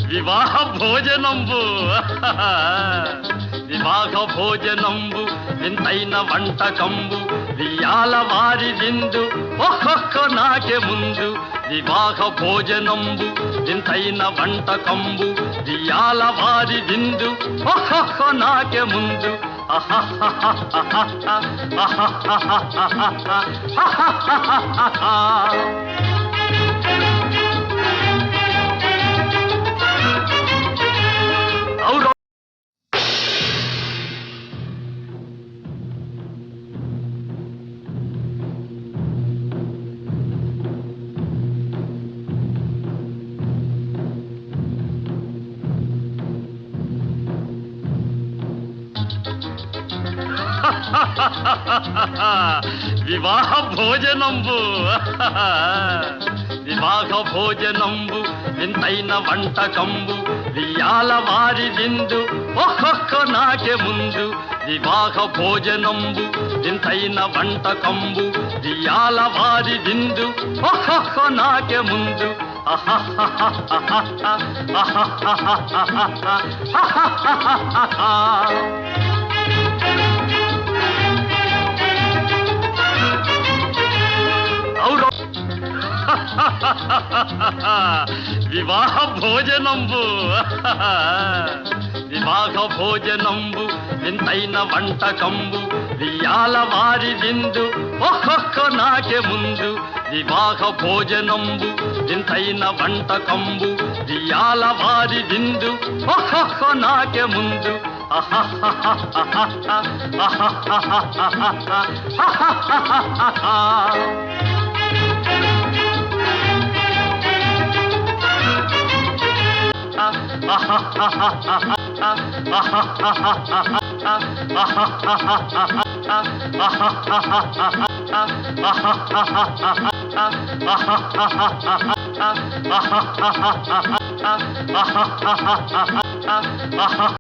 వివాహ భోజనంబు వివాహ భోజనంబు వింతైన వంటకంబు వియాల వారి విందు ఒక్కొక్క నాకే ముందు వివాహ భోజనంబు వింతైన వంటకంబు వియాల వారి విందు ఒక్కొక్క నాకే ముందు వివాహ భోజనంబు వివాహ భోజనంబు వింతైన వంటకంబు వియాల వారి విందు ఒక్కొక్క నాకే ముందు వివాహ భోజనంబు వింతైన వంటకంబు వియాల వారి విందు ఒక్కొక్క నాకే ముందు వివాహ భోజనంబు వివాహ భోజనంబు వింతైన వంటకంబు వియాల వారి విందు ఒక్కొక్క నాకే ముందు వివాహ భోజనంబు వింతైన వంటకంబు వియాల వారి విందు ఒక్కొక్క నాకే ముందు